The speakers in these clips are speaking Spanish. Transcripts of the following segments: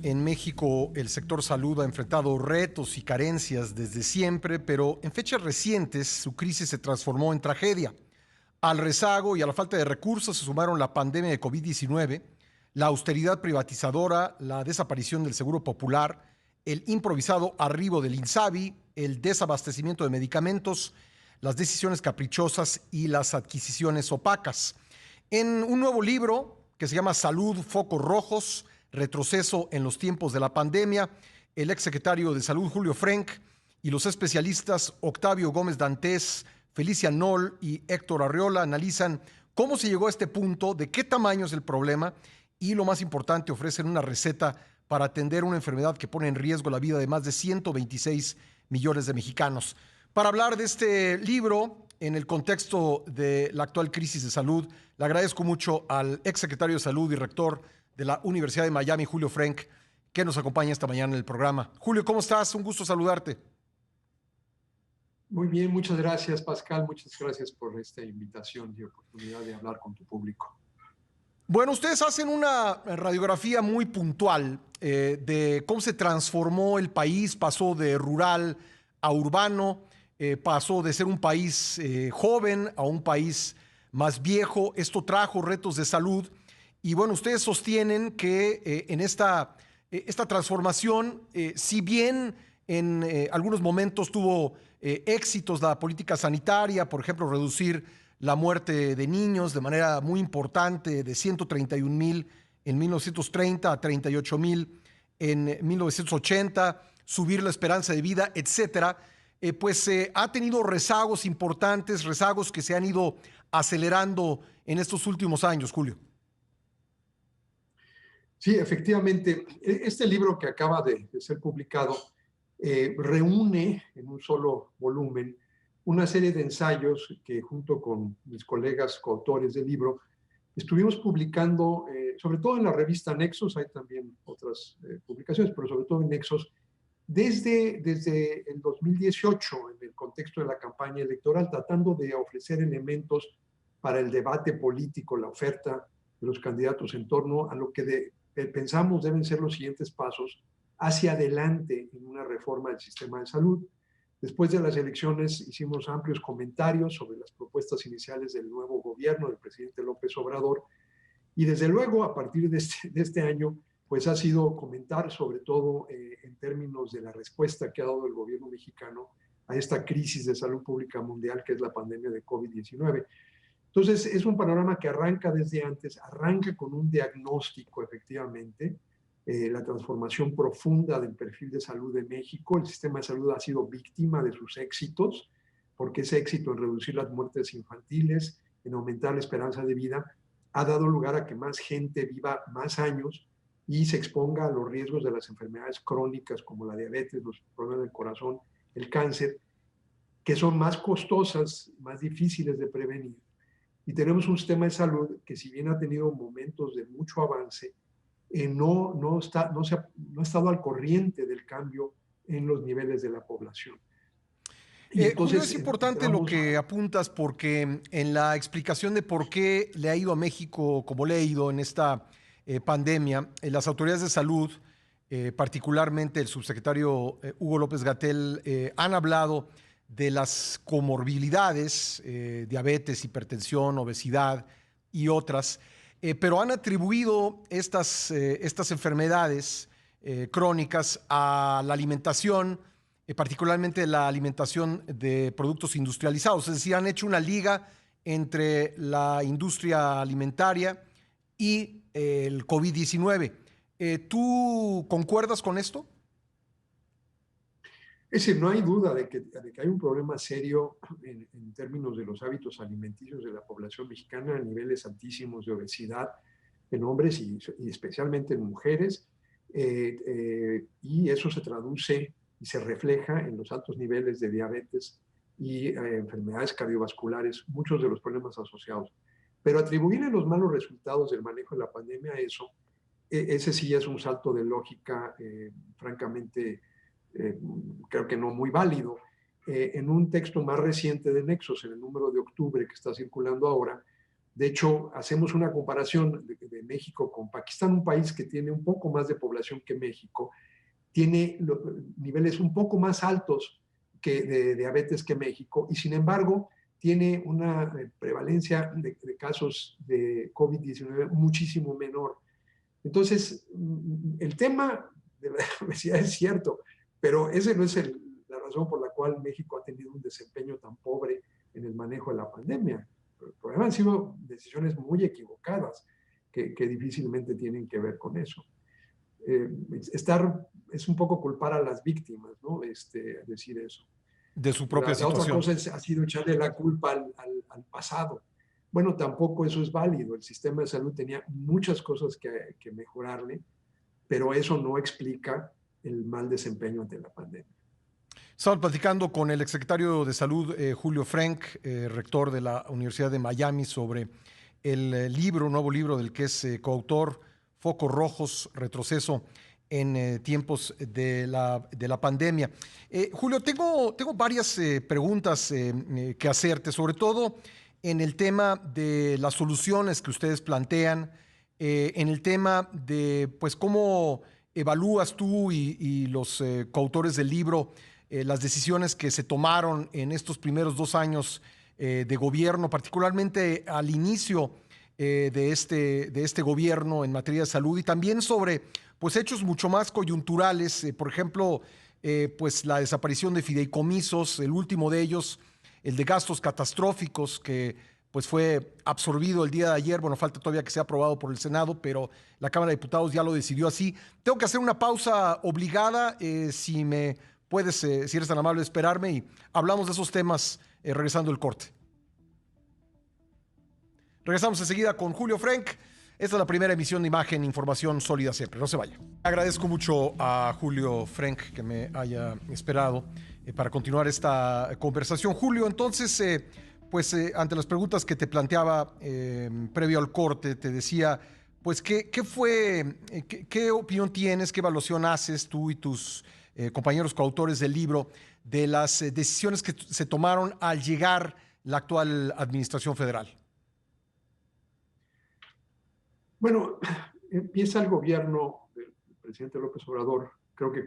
En México, el sector salud ha enfrentado retos y carencias desde siempre, pero en fechas recientes su crisis se transformó en tragedia. Al rezago y a la falta de recursos se sumaron la pandemia de COVID-19, la austeridad privatizadora, la desaparición del Seguro Popular, el improvisado arribo del INSABI, el desabastecimiento de medicamentos, las decisiones caprichosas y las adquisiciones opacas. En un nuevo libro que se llama Salud, Focos Rojos, Retroceso en los tiempos de la pandemia, el exsecretario de Salud Julio Frenk y los especialistas Octavio Gómez Dantés, Felicia Noll y Héctor Arriola analizan cómo se llegó a este punto, de qué tamaño es el problema y, lo más importante, ofrecen una receta para atender una enfermedad que pone en riesgo la vida de más de 126 millones de mexicanos. Para hablar de este libro, en el contexto de la actual crisis de salud, le agradezco mucho al exsecretario de Salud y rector de la Universidad de Miami, Julio Frenk, que nos acompaña esta mañana en el programa. Julio, ¿cómo estás? Un gusto saludarte. Muy bien, muchas gracias, Pascal. Muchas gracias por esta invitación y oportunidad de hablar con tu público. Bueno, ustedes hacen una radiografía muy puntual de cómo se transformó el país, pasó de rural a urbano, pasó de ser un país joven a un país más viejo. Esto trajo retos de salud y bueno, ustedes sostienen que en esta transformación, si bien en algunos momentos tuvo éxitos la política sanitaria, por ejemplo, reducir la muerte de niños de manera muy importante, de 131,000 en 1930 a 38,000 en 1980, subir la esperanza de vida, etcétera, pues ha tenido rezagos importantes, rezagos que se han ido acelerando en estos últimos años, Julio. Sí, efectivamente, este libro que acaba de ser publicado reúne en un solo volumen una serie de ensayos que junto con mis colegas coautores del libro estuvimos publicando, sobre todo en la revista Nexos, hay también otras publicaciones, pero sobre todo en Nexos, desde el 2018, en el contexto de la campaña electoral, tratando de ofrecer elementos para el debate político, la oferta de los candidatos en torno a lo que pensamos deben ser los siguientes pasos hacia adelante en una reforma del sistema de salud. Después de las elecciones hicimos amplios comentarios sobre las propuestas iniciales del nuevo gobierno del presidente López Obrador y desde luego a partir de este año pues ha sido comentar sobre todo en términos de la respuesta que ha dado el gobierno mexicano a esta crisis de salud pública mundial que es la pandemia de COVID-19. Entonces, es un panorama que arranca desde antes, arranca con un diagnóstico, efectivamente, la transformación profunda del perfil de salud de México. El sistema de salud ha sido víctima de sus éxitos, porque ese éxito en reducir las muertes infantiles, en aumentar la esperanza de vida, ha dado lugar a que más gente viva más años y se exponga a los riesgos de las enfermedades crónicas como la diabetes, los problemas del corazón, el cáncer, que son más costosas, más difíciles de prevenir. Y tenemos un sistema de salud que si bien ha tenido momentos de mucho avance, no ha estado al corriente del cambio en los niveles de la población. Y Julio, es entonces importante lo entramos. que apuntas porque en la explicación de por qué le ha ido a México como le ha ido en esta pandemia, las autoridades de salud, particularmente el subsecretario Hugo López-Gatell, han hablado de las comorbilidades, diabetes, hipertensión, obesidad y otras, pero han atribuido estas enfermedades crónicas a la alimentación, particularmente la alimentación de productos industrializados. Es decir, han hecho una liga entre la industria alimentaria y el COVID-19. ¿Tú concuerdas con esto? Es decir, no hay duda de que hay un problema serio en términos de los hábitos alimenticios de la población mexicana, a niveles altísimos de obesidad en hombres y especialmente en mujeres, y eso se traduce y se refleja en los altos niveles de diabetes y enfermedades cardiovasculares, muchos de los problemas asociados. Pero atribuirle los malos resultados del manejo de la pandemia a eso, ese sí es un salto de lógica francamente eh, creo que no muy válido. En un texto más reciente de Nexos, en el número de octubre que está circulando ahora, De hecho, hacemos una comparación de México con Pakistán, un país que tiene un poco más de población que México, tiene niveles un poco más altos de diabetes que México y sin embargo tiene una prevalencia de casos de COVID-19 muchísimo menor. Entonces, el tema de la obesidad es cierto, pero ese no es la razón por la cual México ha tenido un desempeño tan pobre en el manejo de la pandemia. El problema han sido decisiones muy equivocadas que difícilmente tienen que ver con eso. Es un poco culpar a las víctimas, ¿no? Decir eso. De su propia La otra situación. cosa ha sido echarle la culpa al pasado. Bueno, tampoco eso es válido. El sistema de salud tenía muchas cosas que mejorarle, pero eso no explica el mal desempeño ante la pandemia. Estaba platicando con el exsecretario de Salud, Julio Frenk, rector de la Universidad de Miami, sobre el nuevo libro del que es coautor, Focos Rojos, Retroceso en tiempos de la pandemia. Julio, tengo varias preguntas que hacerte, sobre todo en el tema de las soluciones que ustedes plantean, en el tema de pues cómo evalúas tú y los coautores del libro las decisiones que se tomaron en estos primeros 2 años de gobierno, particularmente al inicio de este gobierno en materia de salud y también sobre pues, hechos mucho más coyunturales, por ejemplo, pues la desaparición de fideicomisos, el último de ellos, el de gastos catastróficos, que pues fue absorbido el día de ayer. Bueno, falta todavía que sea aprobado por el Senado, pero la Cámara de Diputados ya lo decidió así. Tengo que hacer una pausa obligada, si me puedes, si eres tan amable, esperarme y hablamos de esos temas regresando el corte. Regresamos enseguida con Julio Frenk. Esta es la primera emisión de Imagen, información sólida siempre. No se vaya. Agradezco mucho a Julio Frenk que me haya esperado para continuar esta conversación. Julio, entonces, ante las preguntas que te planteaba previo al corte, te decía, pues, ¿qué opinión tienes, qué evaluación haces tú y tus compañeros coautores del libro de las decisiones que se tomaron al llegar la actual administración federal? Bueno, empieza el gobierno del presidente López Obrador, creo que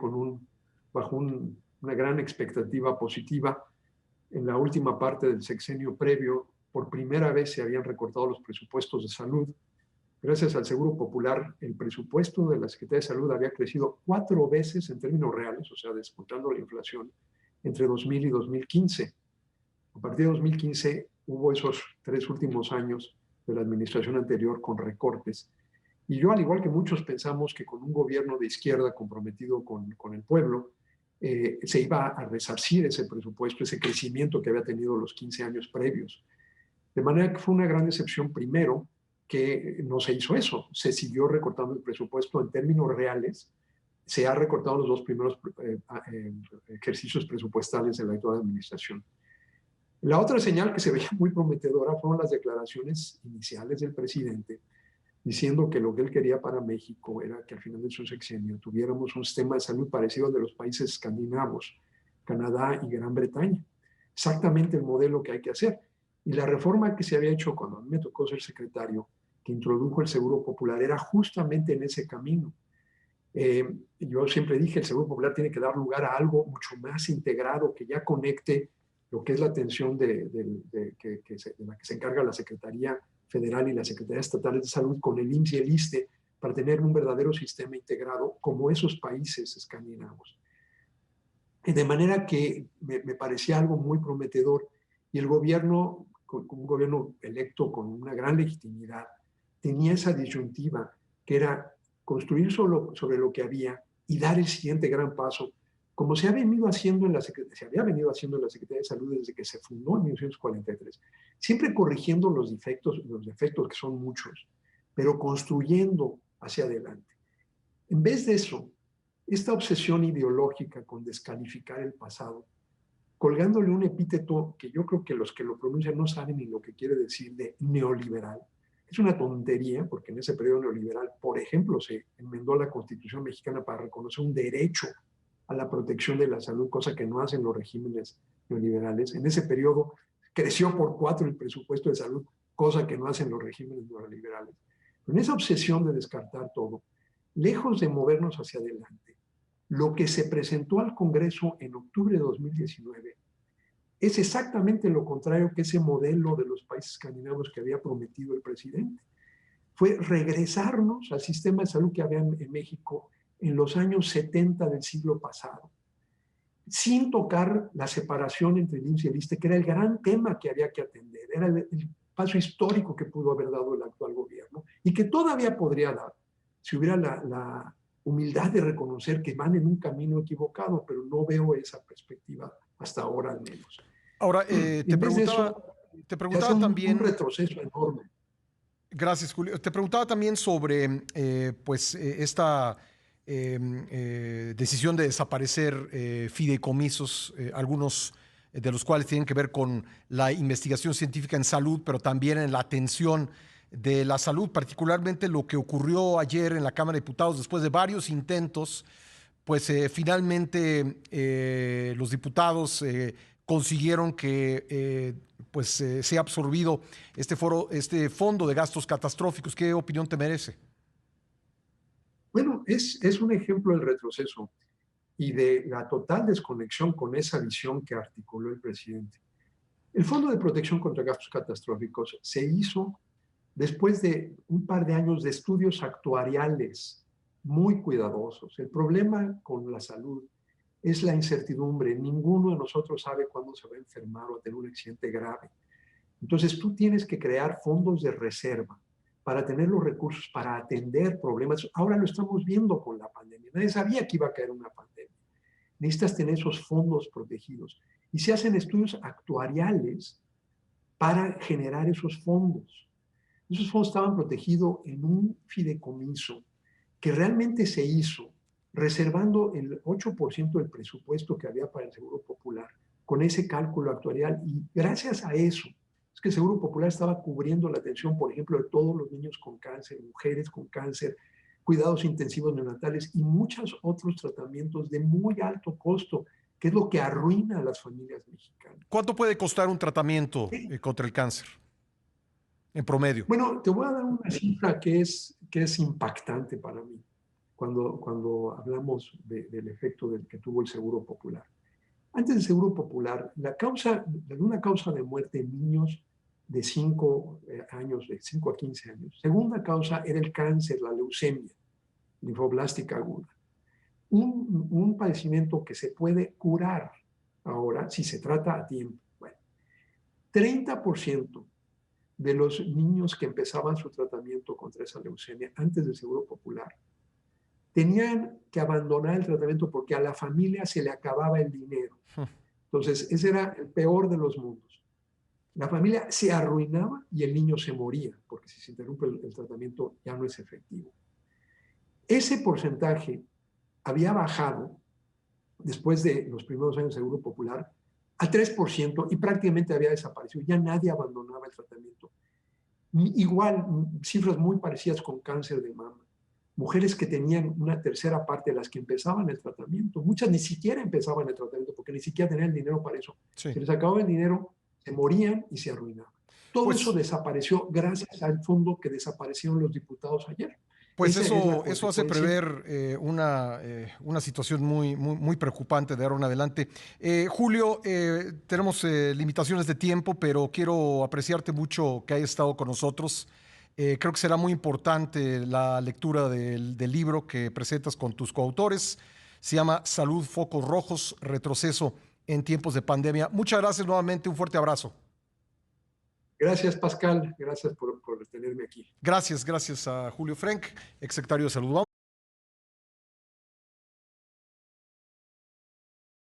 bajo una gran expectativa positiva. En la última parte del sexenio previo, por primera vez se habían recortado los presupuestos de salud. Gracias al Seguro Popular, el presupuesto de la Secretaría de Salud había crecido 4 veces en términos reales, o sea, descontando la inflación, entre 2000 y 2015. A partir de 2015 hubo esos 3 últimos años de la administración anterior con recortes. Y yo, al igual que muchos, pensamos que con un gobierno de izquierda comprometido con el pueblo, se iba a resarcir ese presupuesto, ese crecimiento que había tenido los 15 años previos. De manera que fue una gran decepción, primero, que no se hizo eso. Se siguió recortando el presupuesto en términos reales. Se ha recortado los 2 primeros ejercicios presupuestales de la actual administración. La otra señal que se veía muy prometedora fueron las declaraciones iniciales del presidente diciendo que lo que él quería para México era que al final de su sexenio tuviéramos un sistema de salud parecido al de los países escandinavos, Canadá y Gran Bretaña. Exactamente el modelo que hay que hacer. Y la reforma que se había hecho cuando a mí me tocó ser secretario, que introdujo el Seguro Popular, era justamente en ese camino. Yo siempre dije, el Seguro Popular tiene que dar lugar a algo mucho más integrado, que ya conecte lo que es la atención de la que se encarga la Secretaría Federal y la Secretaría Estatal de Salud con el IMSS y el ISSSTE para tener un verdadero sistema integrado como esos países escandinavos. De manera que me parecía algo muy prometedor y el gobierno, con un gobierno electo con una gran legitimidad, tenía esa disyuntiva que era construir sobre lo que había y dar el siguiente gran paso, como se había venido haciendo en la Secretaría de Salud desde que se fundó en 1943, siempre corrigiendo los defectos que son muchos, pero construyendo hacia adelante. En vez de eso, esta obsesión ideológica con descalificar el pasado, colgándole un epíteto que yo creo que los que lo pronuncian no saben ni lo que quiere decir, de neoliberal. Es una tontería, porque en ese periodo neoliberal, por ejemplo, se enmendó la Constitución mexicana para reconocer un derecho a la protección de la salud, cosa que no hacen los regímenes neoliberales. En ese periodo creció por 4 el presupuesto de salud cosa que no hacen los regímenes neoliberales. Pero en esa obsesión de descartar todo, lejos de movernos hacia adelante, lo que se presentó al Congreso en octubre de 2019 es exactamente lo contrario que ese modelo de los países escandinavos que había prometido el presidente. Fue regresarnos al sistema de salud que había en México en los años 70 del siglo pasado, sin tocar la separación entre el IMSS y el ISSSTE, que era el gran tema que había que atender, era el paso histórico que pudo haber dado el actual gobierno y que todavía podría dar si hubiera la humildad de reconocer que van en un camino equivocado, pero no veo esa perspectiva hasta ahora al menos. Ahora, te preguntaba también... Un retroceso enorme. Gracias, Julio. Te preguntaba también sobre esta decisión de desaparecer fideicomisos, algunos de los cuales tienen que ver con la investigación científica en salud, pero también en la atención de la salud, particularmente lo que ocurrió ayer en la Cámara de Diputados después de varios intentos, pues finalmente los diputados consiguieron que sea absorbido este fondo de gastos catastróficos. ¿Qué opinión te merece? Bueno, es un ejemplo del retroceso y de la total desconexión con esa visión que articuló el presidente. El Fondo de Protección contra Gastos Catastróficos se hizo después de un par de años de estudios actuariales muy cuidadosos. El problema con la salud es la incertidumbre. Ninguno de nosotros sabe cuándo se va a enfermar o a tener un accidente grave. Entonces tú tienes que crear fondos de reserva para tener los recursos para atender problemas. Ahora lo estamos viendo con la pandemia. Nadie sabía que iba a caer una pandemia. Necesitas tener esos fondos protegidos. Y se hacen estudios actuariales para generar esos fondos. Esos fondos estaban protegidos en un fideicomiso que realmente se hizo reservando el 8% del presupuesto que había para el Seguro Popular con ese cálculo actuarial. Y gracias a eso, es que el Seguro Popular estaba cubriendo la atención, por ejemplo, de todos los niños con cáncer, mujeres con cáncer, cuidados intensivos neonatales y muchos otros tratamientos de muy alto costo, que es lo que arruina a las familias mexicanas. ¿Cuánto puede costar un tratamiento contra el cáncer, en promedio? Bueno, te voy a dar una cifra que es impactante para mí cuando hablamos del efecto que tuvo el Seguro Popular. Antes del Seguro Popular, una causa de muerte en niños de 5 años, de 5 a 15 años. Segunda causa era el cáncer, la leucemia linfoblástica aguda. Un padecimiento que se puede curar ahora si se trata a tiempo. Bueno, 30% de los niños que empezaban su tratamiento contra esa leucemia antes del Seguro Popular tenían que abandonar el tratamiento porque a la familia se le acababa el dinero. Entonces, ese era el peor de los mundos. La familia se arruinaba y el niño se moría, porque si se interrumpe el tratamiento ya no es efectivo. Ese porcentaje había bajado después de los primeros años del Seguro Popular a 3% y prácticamente había desaparecido. Ya nadie abandonaba el tratamiento. Igual, cifras muy parecidas con cáncer de mama. Mujeres que tenían una tercera parte de las que empezaban el tratamiento. Muchas ni siquiera empezaban el tratamiento porque ni siquiera tenían el dinero para eso. Sí. Se les acababa el dinero, se morían y se arruinaban. Todo eso desapareció gracias al fondo que desaparecieron los diputados ayer. Pues eso hace prever una situación muy preocupante de ahora en adelante. Julio, tenemos limitaciones de tiempo, pero quiero apreciarte mucho que hayas estado con nosotros. Creo que será muy importante la lectura del libro que presentas con tus coautores. Se llama Salud, Focos Rojos, Retroceso en Tiempos de Pandemia. Muchas gracias nuevamente, un fuerte abrazo. Gracias, Pascal. Gracias por tenerme aquí. Gracias a Julio Frenk, exsecretario de Salud.